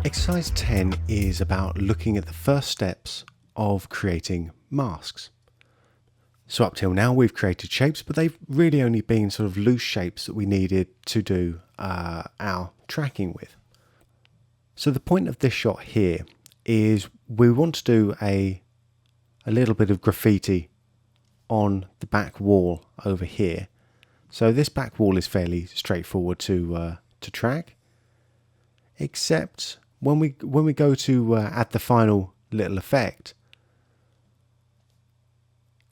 Exercise 10 is about looking at the first steps of creating masks. So up till now we've created shapes, but they've really only been sort of loose shapes that we needed to do our tracking with. So the point of this shot here is we want to do a little bit of graffiti on the back wall over here. So this back wall is fairly straightforward to track, except when we go to add the final little effect,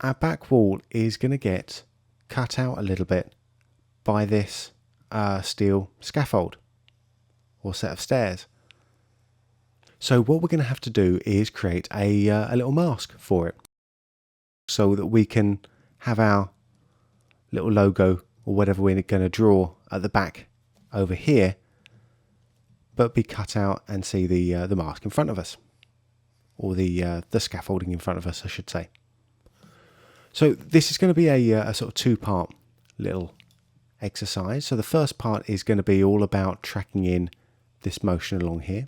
our back wall is going to get cut out a little bit by this steel scaffold or set of stairs. So what we're going to have to do is create a little mask for it, so that we can have our little logo or whatever we're going to draw at the back over here, but be cut out and see the mask in front of us, or the scaffolding in front of us, I should say. So this is going to be a sort of two-part little exercise. So the first part is going to be all about tracking in this motion along here.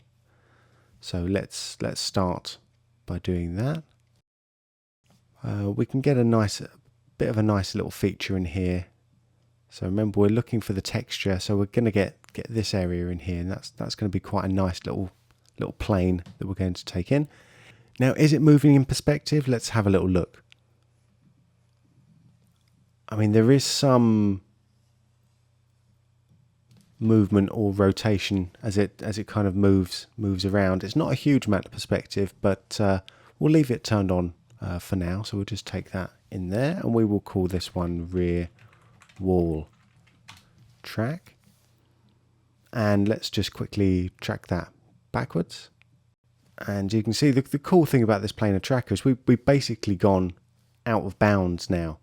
So let's start by doing that. We can get a bit of a nice little feature in here. So remember, we're looking for the texture, so we're going to get this area in here, and that's going to be quite a nice little plane that we're going to take in. Now, is it moving in perspective? Let's have a little look. I mean, there is some movement or rotation as it kind of moves around. It's not a huge amount of perspective, but we'll leave it turned on for now. So we'll just take that in there, and we will call this one rear wall track. And let's just quickly track that backwards. And you can see the cool thing about this planar tracker is we've basically gone out of bounds now.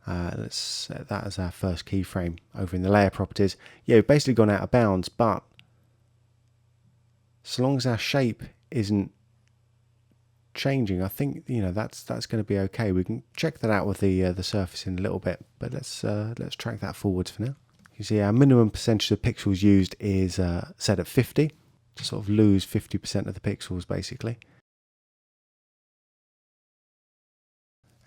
Let's set that as our first keyframe over in the layer properties. Yeah, we've basically gone out of bounds, but so long as our shape isn't changing, I think that's going to be okay. We can check that out with the surface in a little bit, but let's track that forwards for now. You see our minimum percentage of pixels used is set at 50, to sort of lose 50% of the pixels basically.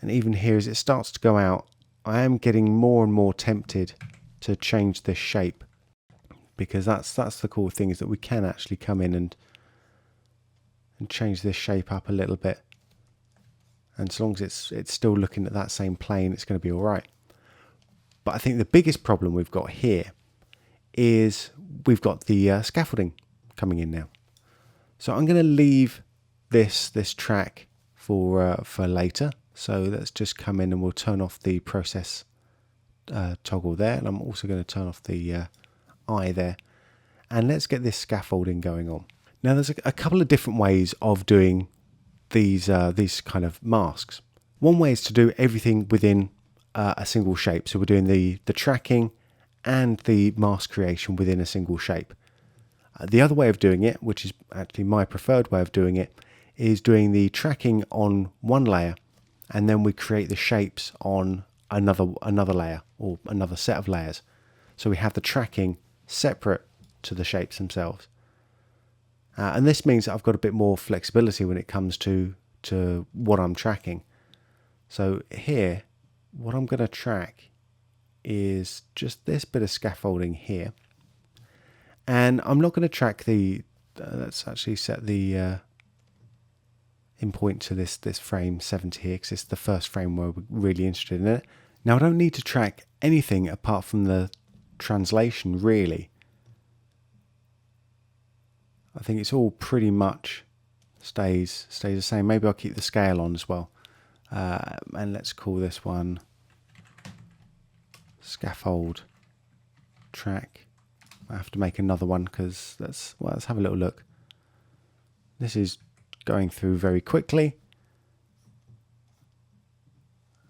And even here, as it starts to go out, I am getting more and more tempted to change this shape, because that's the cool thing, is that we can actually come in and change this shape up a little bit, and so long as it's still looking at that same plane, it's going to be all right. But I think the biggest problem we've got here is we've got the scaffolding coming in now. So I'm going to leave this track for later. So let's just come in and we'll turn off the process toggle there, and I'm also going to turn off the eye there, and let's get this scaffolding going on. Now there's a couple of different ways of doing these kind of masks. One way is to do everything within a single shape. So we're doing the tracking and the mask creation within a single shape. The other way of doing it, which is actually my preferred way of doing it, is doing the tracking on one layer, and then we create the shapes on another layer or another set of layers. So we have the tracking separate to the shapes themselves. And this means that I've got a bit more flexibility when it comes to what I'm tracking. So here, what I'm going to track is just this bit of scaffolding here. And I'm not going to track the, let's actually set the in point to this frame 70 here, because it's the first frame where we're really interested in it. Now I don't need to track anything apart from the translation really. I think it's all pretty much stays the same. Maybe I'll keep the scale on as well. And let's call this one scaffold track. I have to make another one because let's have a little look. This is going through very quickly,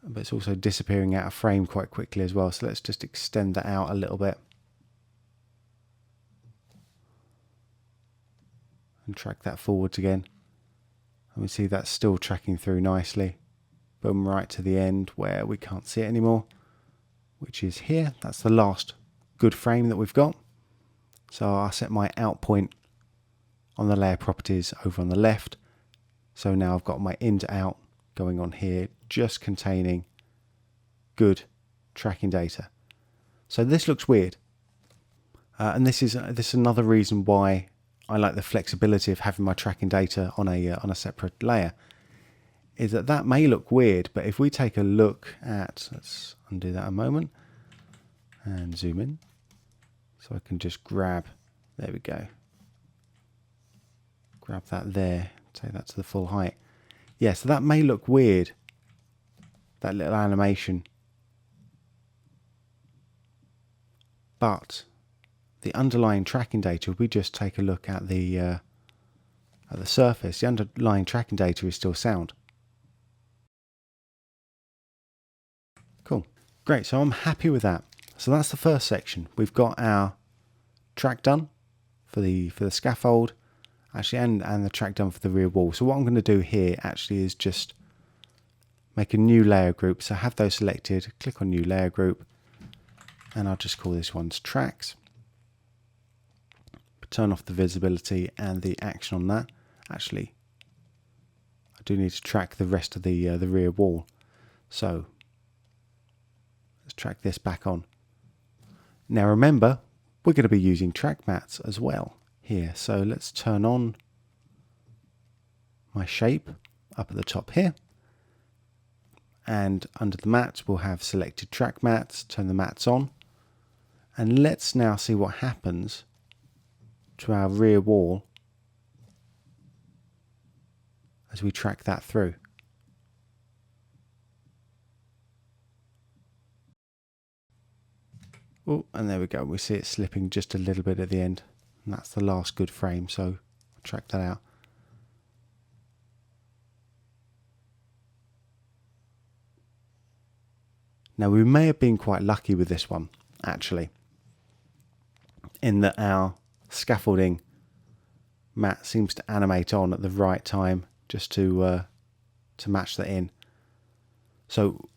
but it's also disappearing out of frame quite quickly as well. So let's just extend that out a little bit and track that forwards again. And we see that's still tracking through nicely. Boom, right to the end where we can't see it anymore, which is here. That's the last good frame that we've got. So I'll set my out point on the layer properties over on the left. So now I've got my in to out going on here, just containing good tracking data. So this looks weird. And this is another reason why I like the flexibility of having my tracking data on a separate layer, is that may look weird, but if we take a look at, let's undo that a moment and zoom in, so I can just grab, there we go, grab that there, take that to the full height. Yeah, so that may look weird, that little animation, but the underlying tracking data, if we just take a look at the surface, the underlying tracking data is still sound. Cool, great. So I'm happy with that. So that's the first section. We've got our track done for the scaffold, actually, and the track done for the rear wall. So what I'm going to do here actually is just make a new layer group. So have those selected, click on new layer group, and I'll just call this one's tracks. Turn off the visibility and the action on that. Actually, I do need to track the rest of the rear wall. So let's track this back on. Now remember, we're going to be using track mats as well here. So let's turn on my shape up at the top here. And under the mats, we'll have selected track mats, turn the mats on. And let's now see what happens to our rear wall as we track that through. Oh, and there we go. We see it slipping just a little bit at the end. And that's the last good frame, so I'll track that out. Now we may have been quite lucky with this one, actually, in that our scaffolding mat seems to animate on at the right time just to match that in. So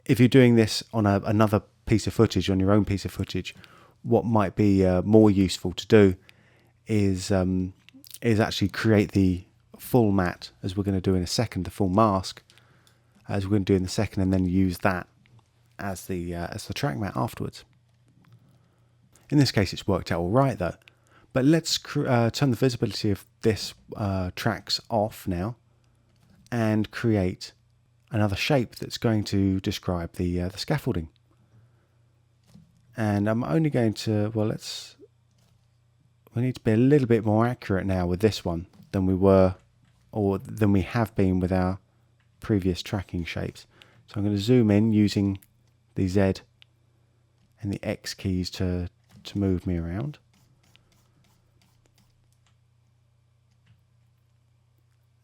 if you're doing this on another piece of footage, on your own piece of footage, what might be more useful to do is actually create the full mat, as we're going to do in a second, the full mask, as we're going to do in the second, and then use that as the track mat afterwards. In this case, it's worked out all right though. But let's turn the visibility of this tracks off now and create another shape that's going to describe the scaffolding. And I'm only going to, well, we need to be a little bit more accurate now with this one than we were, or than we have been with our previous tracking shapes. So I'm going to zoom in using the Z and the X keys to move me around.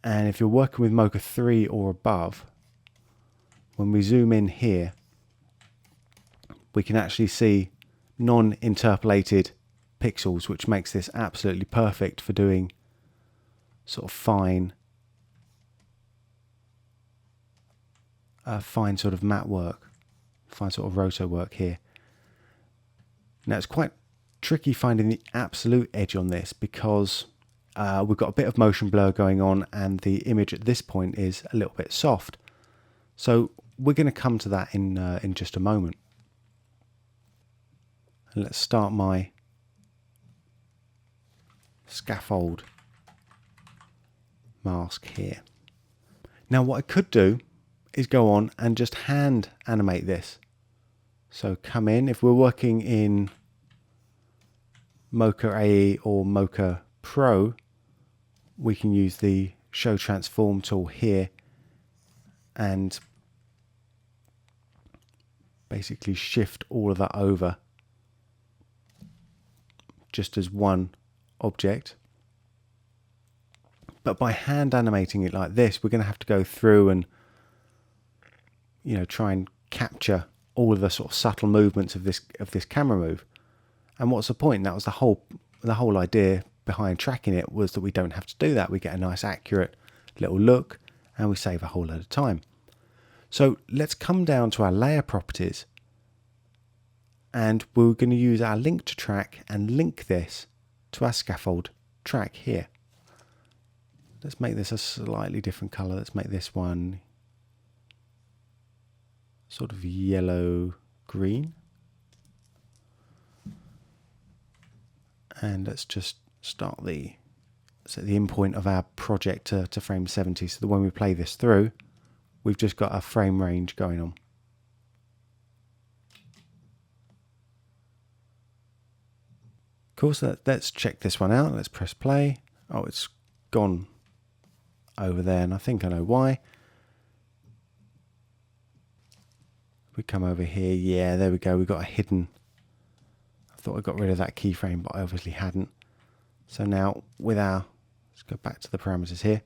And if you're working with Mocha 3 or above, when we zoom in here, we can actually see non-interpolated pixels, which makes this absolutely perfect for doing sort of fine sort of matte work, fine sort of roto work here. Now it's quite tricky finding the absolute edge on this because we've got a bit of motion blur going on and the image at this point is a little bit soft. So we're going to come to that in just a moment. And let's start my scaffold mask here. Now what I could do is go on and just hand animate this. So come in, if we're working in Mocha AE or Mocha Pro, we can use the show transform tool here and basically shift all of that over just as one object. But by hand animating it like this, we're going to have to go through and, you know, try and capture all of the sort of subtle movements of this camera move. And what's the point? That was the whole idea behind tracking it, was that we don't have to do that. We get a nice accurate little look and we save a whole load of time. So let's come down to our layer properties, and we're going to use our link to track and link this to our scaffold track here. let's make this a slightly different color. Let's make this one sort of yellow green. And let's just start set the in point of our project to frame 70, so that when we play this through, we've just got a frame range going on. Cool, so let's check this one out. Let's press play. Oh, it's gone over there, and I think I know why. We come over here, yeah, there we go, we got a hidden. I thought I got rid of that keyframe, but I obviously hadn't. So now with let's go back to the parameters here.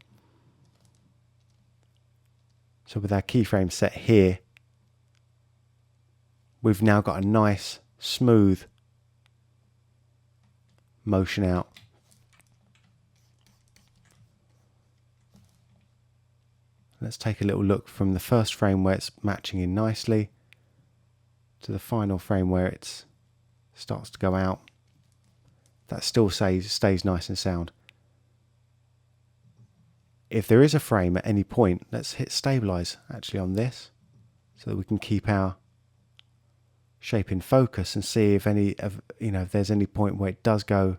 So with our keyframe set here, we've now got a nice smooth motion out. Let's take a little look from the first frame where it's matching in nicely to the final frame where it starts to go out. That still stays nice and sound. If there is a frame at any point, let's hit stabilize actually on this so that we can keep our shape in focus and see if if there's any point where it does go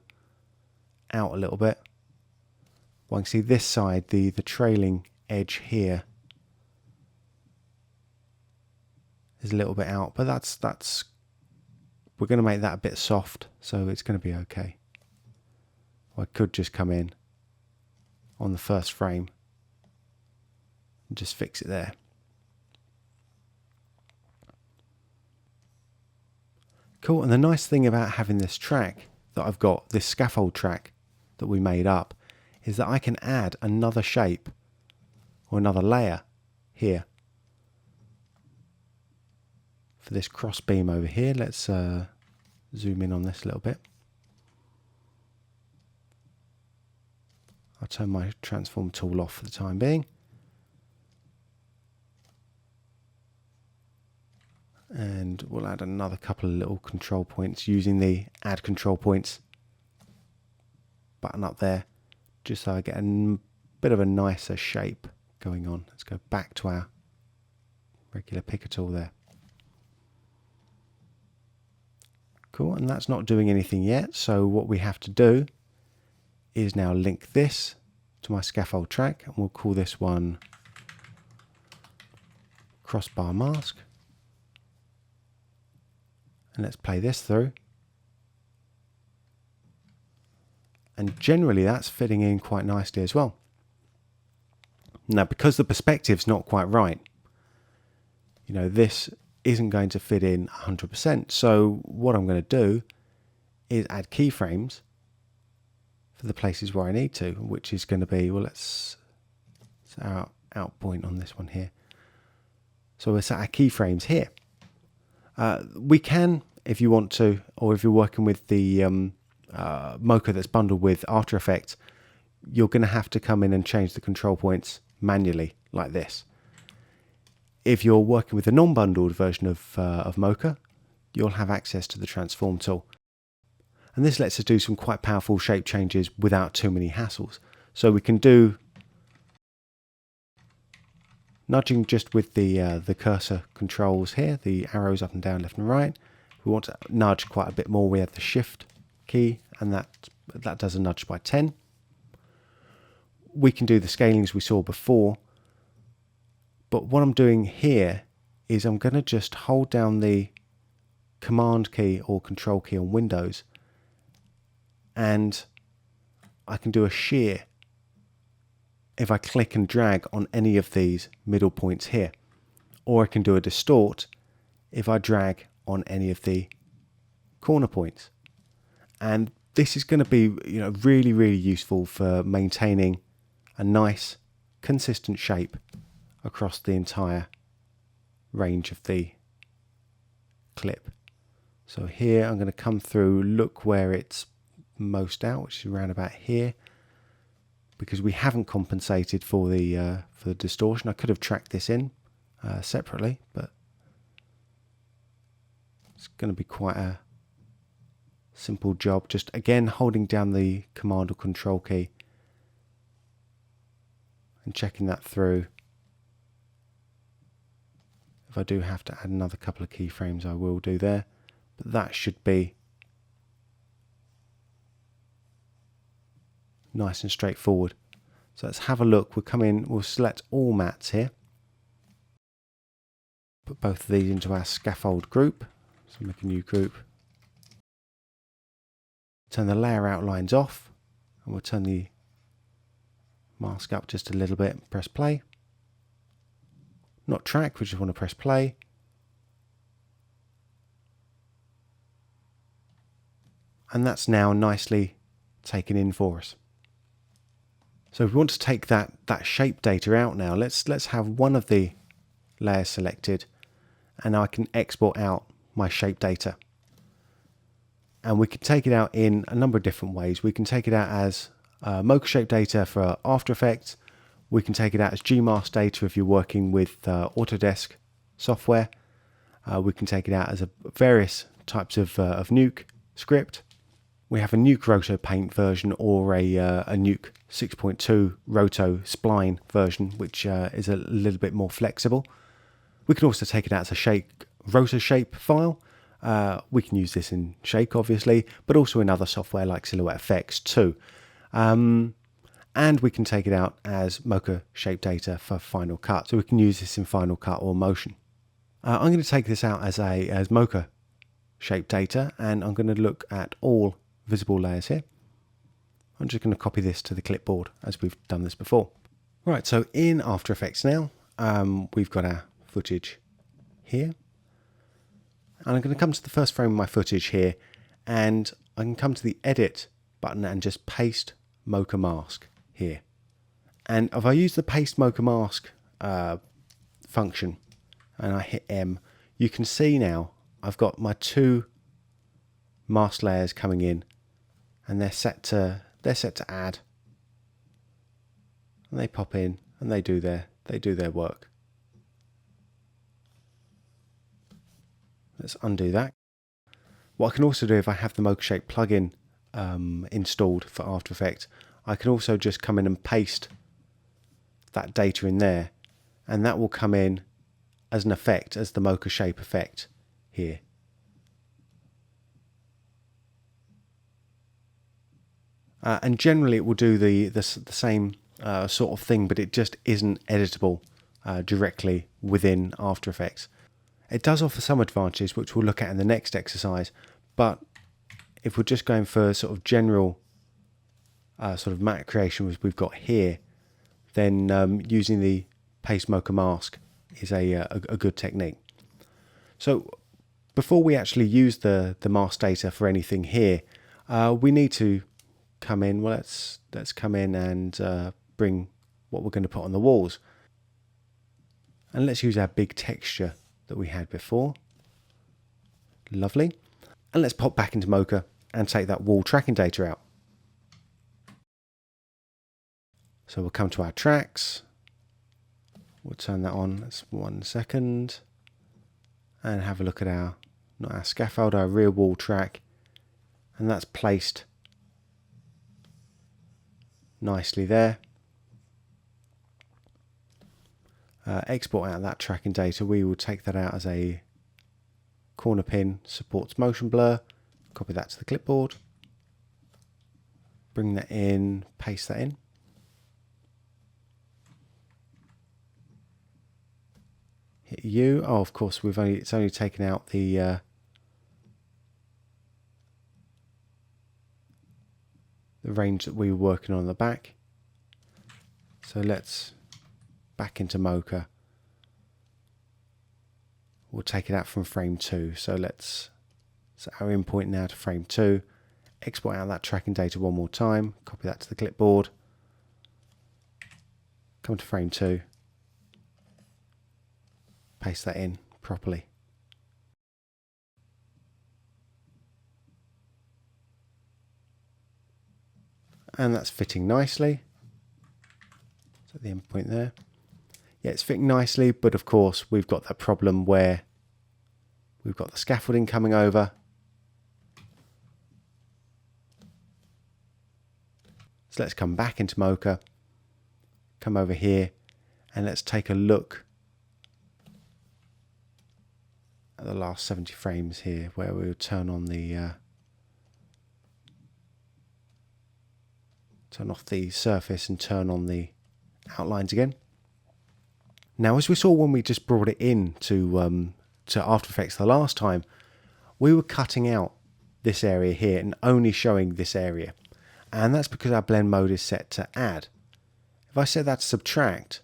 out a little bit. Well, I can see this side, the trailing edge here is a little bit out, but that's we're going to make that a bit soft, so it's going to be okay. I could just come in on the first frame and just fix it there. Cool, and the nice thing about having this track that I've got, this scaffold track that we made up, is that I can add another shape or another layer here for this cross beam over here. Let's zoom in on this a little bit. I'll turn my transform tool off for the time being. And we'll add another couple of little control points using the add control points button up there, just so I get a bit of a nicer shape going on. Let's go back to our regular picker tool there. Cool, and that's not doing anything yet, so what we have to do is now link this to my scaffold track, and we'll call this one crossbar mask. And let's play this through. And generally that's fitting in quite nicely as well. Now, because the perspective's not quite right, this isn't going to fit in 100%. So what I'm going to do is add keyframes for the places where I need to, which is going to be, well, let's our out point on this one here. So we'll set our keyframes here. We can, if you want to, or if you're working with the Mocha that's bundled with After Effects, you're going to have to come in and change the control points manually like this. If you're working with the non-bundled version of Mocha, you'll have access to the transform tool. And this lets us do some quite powerful shape changes without too many hassles. So we can do nudging just with the cursor controls here, the arrows up and down, left and right. If we want to nudge quite a bit more, we have the shift key, and that does a nudge by 10. We can do the scalings we saw before, but what I'm doing here is I'm going to just hold down the command key or control key on Windows, and I can do a shear if I click and drag on any of these middle points here, or I can do a distort if I drag on any of the corner points. And this is going to be really, really useful for maintaining a nice consistent shape across the entire range of the clip. So here I'm going to come through, look where it's most out, which is around about here, because we haven't compensated for the distortion. I could have tracked this in separately, but it's going to be quite a simple job. Just again holding down the command or control key and checking that through. If I do have to add another couple of keyframes, I will do there, but that should be nice and straightforward. So let's have a look. We'll come in, we'll select all mats here. Put both of these into our scaffold group. So make a new group. Turn the layer outlines off, and we'll turn the mask up just a little bit. Press play. Not track, we just want to press play. And that's now nicely taken in for us. So if we want to take that shape data out now, let's have one of the layers selected, and I can export out my shape data. And we can take it out in a number of different ways. We can take it out as mochaShape data for After Effects. We can take it out as GMask data if you're working with Autodesk software. We can take it out as various types of Nuke script. We have a Nuke Roto Paint version or a Nuke 6.2 Roto Spline version, which is a little bit more flexible. We can also take it out as a rotoshape file. We can use this in Shake, obviously, but also in other software like Silhouette Effects too. And we can take it out as mochaShape data for Final Cut. So we can use this in Final Cut or Motion. I'm going to take this out as mochaShape data, and I'm going to look at all visible layers here. I'm just going to copy this to the clipboard as we've done this before. Right, so in After Effects now, we've got our footage here. And I'm going to come to the first frame of my footage here, and I can come to the Edit button and just paste Mocha Mask here. And if I use the Paste Mocha Mask function and I hit M, you can see now I've got my two mask layers coming in, and they're set to add, and they pop in and they do their work. Let's undo that. What I can also do, if I have the mochaShape plugin installed for After Effects, I can also just come in and paste that data in there, and that will come in as an effect, as the mochaShape effect here. And generally it will do the same sort of thing, but it just isn't editable directly within After Effects. It does offer some advantages, which we'll look at in the next exercise, but if we're just going for sort of general sort of matte creation as we've got here, then using the Paste Mocha Mask is a good technique. So before we actually use the mask data for anything here, we need to come in. Well, let's come in and bring what we're going to put on the walls, and let's use our big texture that we had before. Lovely. And let's pop back into Mocha and take that wall tracking data out. So we'll come to our tracks, we'll turn that on. That's 1 second, and have a look at our scaffold, our rear wall track, and that's placed nicely there. Export out that tracking data. We will take that out as a corner pin, supports motion blur. Copy that to the clipboard. Bring that in, paste that in. Hit U. Oh, of course, it's only taken out the range that we were working on the back. So let's back into Mocha. We'll take it out from frame 2. So let's set our in point now to frame 2. Export out that tracking data one more time. Copy that to the clipboard. Come to frame 2. Paste that in properly. And that's fitting nicely. So the end point there. Yeah, it's fitting nicely, but of course we've got that problem where we've got the scaffolding coming over. So let's come back into Mocha, come over here and let's take a look at the last 70 frames here, where we'll turn on the turn off the surface and turn on the outlines again. Now, as we saw when we just brought it in to After Effects the last time, we were cutting out this area here and only showing this area, and that's because our blend mode is set to add. If I set that to subtract,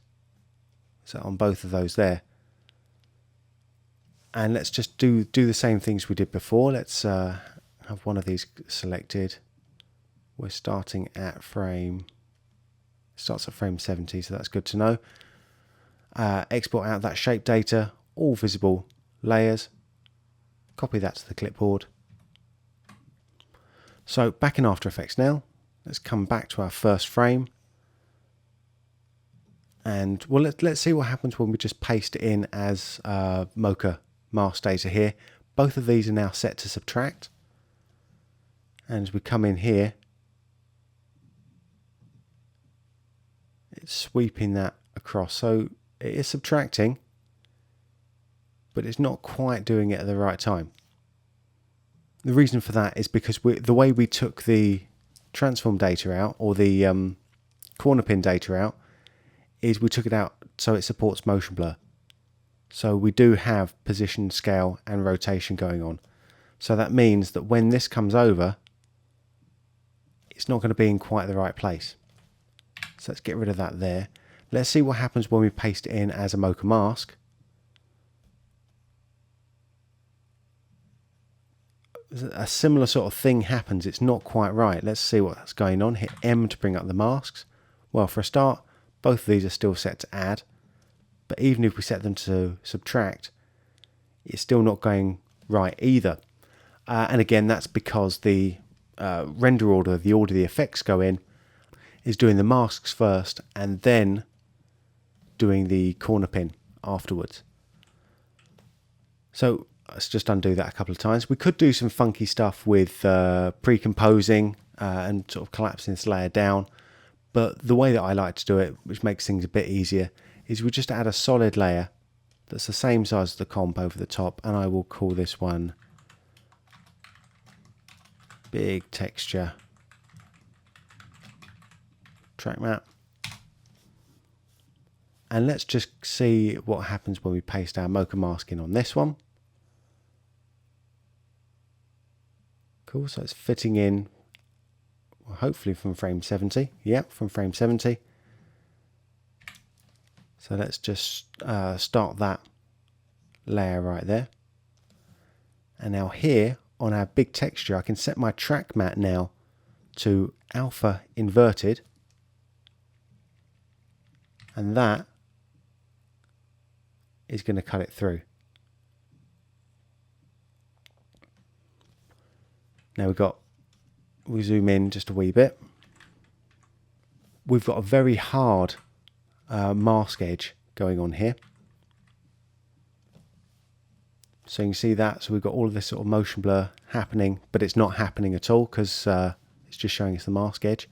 so on both of those there, and let's just do the same things we did before. Let's have one of these selected. We're starting at starts at frame 70, so that's good to know. Export out that shape data, all visible layers, copy that to the clipboard. So back in After Effects now, let's come back to our first frame, and well, let's see what happens when we just paste it in as Mocha mask data here. Both of these are now set to subtract, and as we come in here, it's sweeping that across, so it is subtracting, but it's not quite doing it at the right time. The reason for that is because the way we took the transform data out, or the corner pin data out, is we took it out so it supports motion blur. So we do have position, scale and rotation going on. So that means that when this comes over, it's not going to be in quite the right place. So let's get rid of that there. Let's see what happens when we paste it in as a Mocha mask. A similar sort of thing happens. It's not quite right. Let's see what's going on. Hit M to bring up the masks. Well, for a start, both of these are still set to add, but even if we set them to subtract, it's still not going right either. And again, that's because the render order, the order the effects go in, is doing the masks first and then doing the corner pin afterwards. So let's just undo that a couple of times. We could do some funky stuff with pre-composing and sort of collapsing this layer down, but the way that I like to do it, which makes things a bit easier, is we just add a solid layer that's the same size as the comp over the top, and I will call this one Big Texture Track Map. And let's just see what happens when we paste our Mocha mask in on this one. Cool, so it's fitting in, well, hopefully from frame 70. Yep, from frame 70. So let's just start that layer right there. And now here on our big texture, I can set my track matte now to alpha inverted. And that is going to cut it through. Now we zoom in just a wee bit. We've got a very hard mask edge going on here. So you can see that. So we've got all of this sort of motion blur happening, but it's not happening at all because it's just showing us the mask edge.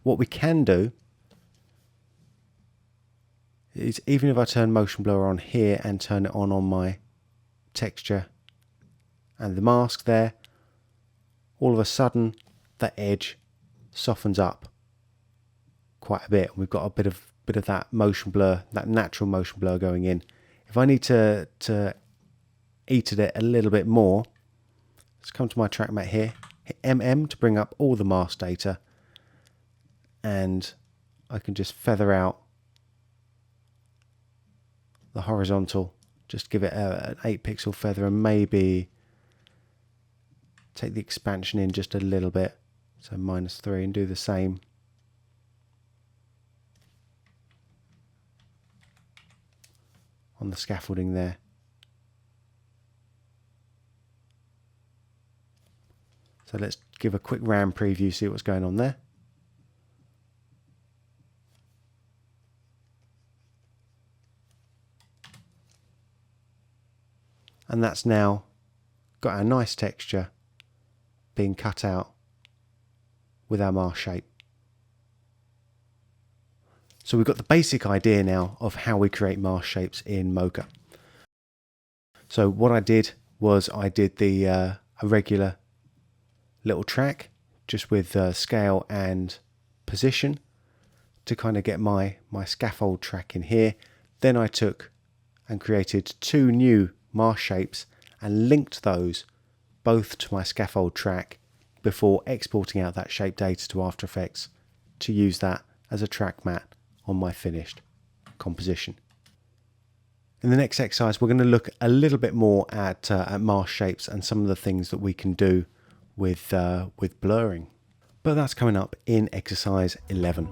What we can do is, even if I turn motion blur on here and turn it on my texture and the mask there, all of a sudden that edge softens up quite a bit. We've got a bit of that motion blur, that natural motion blur going in. If I need to eat at it a little bit more, let's come to my track matte here, hit MM to bring up all the mask data, and I can just feather out the horizontal, just give it an 8 pixel feather, and maybe take the expansion in just a little bit, so -3, and do the same on the scaffolding there. So let's give a quick RAM preview, see what's going on there. And that's now got our nice texture being cut out with our mochaShape. So we've got the basic idea now of how we create mask shapes in Mocha. So what I did was I did the a regular little track just with scale and position to kind of get my scaffold track in here. Then I took and created two new mask shapes and linked those both to my scaffold track before exporting out that shape data to After Effects to use that as a track mat on my finished composition. In the next exercise, we're going to look a little bit more at mask shapes and some of the things that we can do with blurring. But that's coming up in exercise 11.